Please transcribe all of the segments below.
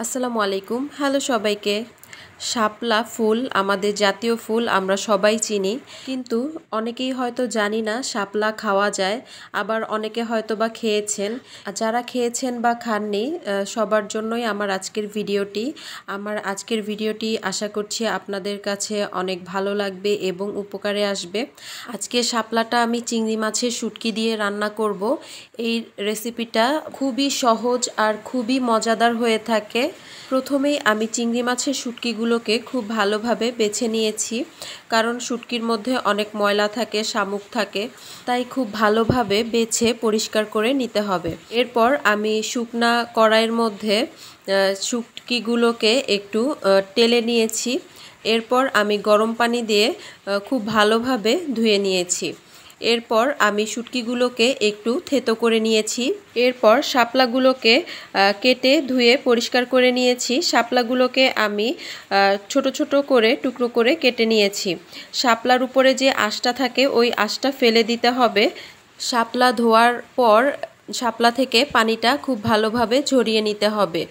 আসসালামু আলাইকুম। হ্যালো সবাইকে। শাপলা ফুল আমাদের জাতীয় ফুল, আমরা সবাই চিনি, কিন্তু অনেকেই হয়তো জানি না শাপলা খাওয়া যায়। আবার অনেকে হয়তো বা খেয়েছেন। যারা খেয়েছেন বা খাননি সবার জন্যই আমার আজকের ভিডিওটি আশা করছি আপনাদের কাছে অনেক ভালো লাগবে এবং উপকারে আসবে। আজকে শাপলাটা আমি চিংড়ি মাছের শুটকি দিয়ে রান্না করব। এই রেসিপিটা খুবই সহজ আর খুবই মজাদার হয়ে থাকে। প্রথমেই আমি চিংড়ি মাছের শুটকিগুলোকে খুব ভালোভাবে বেছে নিয়েছি, কারণ শুটকির মধ্যে অনেক ময়লা থাকে, শামুক থাকে, তাই খুব ভালোভাবে বেছে পরিষ্কার করে নিতে হবে। এরপর আমি শুকনা কড়াইয়ের মধ্যে শুটকিগুলোকে একটু টেলে নিয়েছি। এরপর আমি গরম পানি দিয়ে খুব ভালোভাবে ধুয়ে নিয়েছি। এরপর আমি শুটকিগুলোকে একটু থেতো করে নিয়েছি। এরপর শাপলাগুলোকে কেটে ধুয়ে পরিষ্কার করে নিয়েছি। শাপলাগুলোকে আমি ছোট ছোট করে টুকরো করে কেটে নিয়েছি। শাপলার উপরে যে আঁশটা থাকে ওই আঁশটা ফেলে দিতে হবে। শাপলা ধোয়ার পর শাপলা থেকে পানিটা খুব ভালোভাবে ঝরিয়ে নিতে হবে।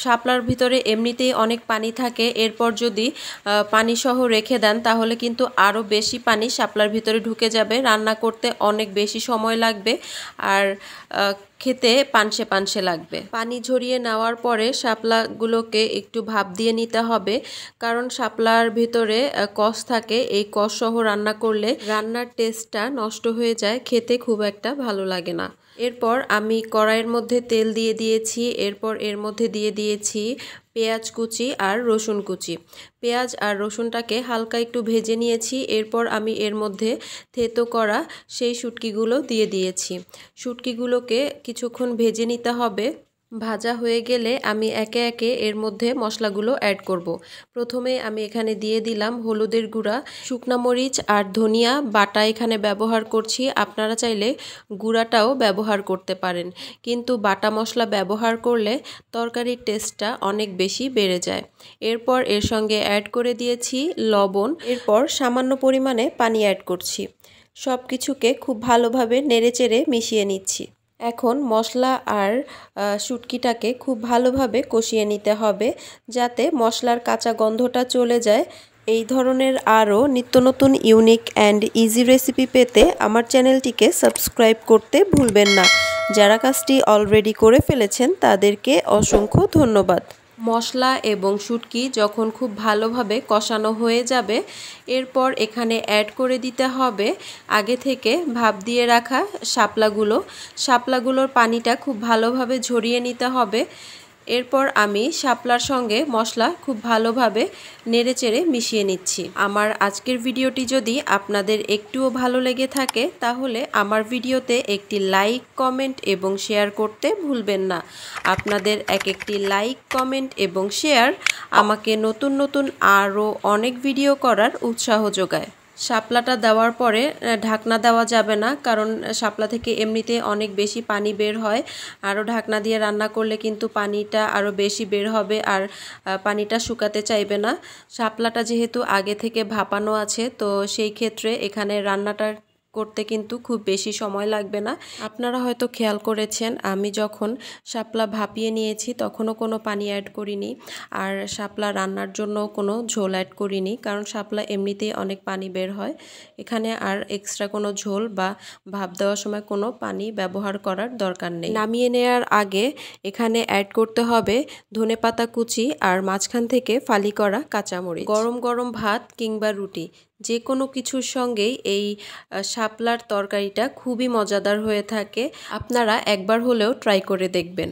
শাপলার ভিতরে এমনিতেই অনেক পানি থাকে, এরপর যদি পানি সহ রেখে দেন তাহলে কিন্তু আরও বেশি পানি শাপলার ভিতরে ঢুকে যাবে। রান্না করতে অনেক বেশি সময় লাগবে আর খেতে পানসে পানসে লাগবে। পানি ঝরিয়ে নেওয়ার পরে শাপলাগুলোকে একটু ভাপ দিয়ে নিতে হবে, কারণ শাপলার ভিতরে কষ থাকে। এই কষ সহ রান্না করলে রান্নার টেস্টটা নষ্ট হয়ে যায়, খেতে খুব একটা ভালো লাগে না। এরপর আমি কড়াইয়ের মধ্যে তেল দিয়ে দিয়েছি। এরপর এর মধ্যে দিয়ে দিয়েছি পেঁয়াজ কুচি আর রসুন কুচি। পেঁয়াজ আর রসুনটাকে হালকা একটু ভেজে নিয়েছি। এরপর আমি এর মধ্যে থেতো করা সেই শুটকিগুলো দিয়ে দিয়েছি। শুটকিগুলোকে কিছুক্ষণ ভেজে নিতে হবে। ভাজা হয়ে গেলে আমি একে একে এর মধ্যে মশলাগুলো অ্যাড করব। প্রথমে আমি এখানে দিয়ে দিলাম হলুদের গুঁড়া, শুকনা মরিচ আর ধনিয়া বাটা এখানে ব্যবহার করছি। আপনারা চাইলে গুঁড়াটাও ব্যবহার করতে পারেন, কিন্তু বাটা মশলা ব্যবহার করলে তরকারির টেস্টটা অনেক বেশি বেড়ে যায়। এরপর এর সঙ্গে অ্যাড করে দিয়েছি লবণ। এরপর সামান্য পরিমাণে পানি অ্যাড করছি। সব কিছুকে খুব ভালোভাবে নেড়েচেড়ে মিশিয়ে নিচ্ছি। এখন মশলা আর শুটকিটাকে খুব ভালোভাবে কষিয়ে নিতে হবে, যাতে মশলার কাঁচা গন্ধটা চলে যায়। এই ধরনের আরও নিত্য নতুন ইউনিক অ্যান্ড ইজি রেসিপি পেতে আমার চ্যানেলটিকে সাবস্ক্রাইব করতে ভুলবেন না। যারা কাজটি অলরেডি করে ফেলেছেন তাদেরকে অসংখ্য ধন্যবাদ। মশলা এবং শুটকি যখন খুব ভালোভাবে কষানো হয়ে যাবে, এরপর এখানে অ্যাড করে দিতে হবে আগে থেকে ভাপ দিয়ে রাখা শাপলাগুলোর পানিটা খুব ভালোভাবে ঝরিয়ে নিতে হবে। এরপর আমি শাপলার সঙ্গে মশলা খুব ভালোভাবে নেড়েচেড়ে মিশিয়ে নিচ্ছি। আমার আজকের ভিডিওটি যদি আপনাদের একটুও ভালো লেগে থাকে তাহলে আমার ভিডিওতে একটি লাইক, কমেন্ট এবং শেয়ার করতে ভুলবেন না। আপনাদের একটি লাইক, কমেন্ট এবং শেয়ার আমাকে নতুন নতুন আরও অনেক ভিডিও করার উৎসাহ যোগায়। শাপলাটা দেওয়ার পরে ঢাকনা দেওয়া যাবে না, কারণ শাপলা থেকে এমনিতে অনেক বেশি পানি বের হয়। আরও ঢাকনা দিয়ে রান্না করলে কিন্তু পানিটা আরও বেশি বের হবে আর পানিটা শুকাতে চাইবে না। শাপলাটা যেহেতু আগে থেকে ভাপানো আছে, তো সেই ক্ষেত্রে এখানে রান্নাটা করতে কিন্তু খুব বেশি সময় লাগবে না। আপনারা হয়তো খেয়াল করেছেন আমি যখন শাপলা ভাপিয়ে নিয়েছি তখনও কোনো পানি অ্যাড করিনি, আর শাপলা রান্নার জন্য কোনো ঝোল অ্যাড করিনি, কারণ শাপলা এমনিতেই অনেক পানি বের হয়। এখানে আর এক্সট্রা কোনো ঝোল বা ভাপ দেওয়ার সময় কোনো পানি ব্যবহার করার দরকার নেই। নামিয়ে নেওয়ার আগে এখানে অ্যাড করতে হবে ধনেপাতা কুচি আর মাঝখান থেকে ফালি করা কাঁচামরিচ। গরম গরম ভাত কিংবা রুটি যে কোনো কিছুর সঙ্গেই এই শাপলার তরকারিটা খুবই মজাদার হয়ে থাকে। আপনারা একবার হলেও ট্রাই করে দেখবেন।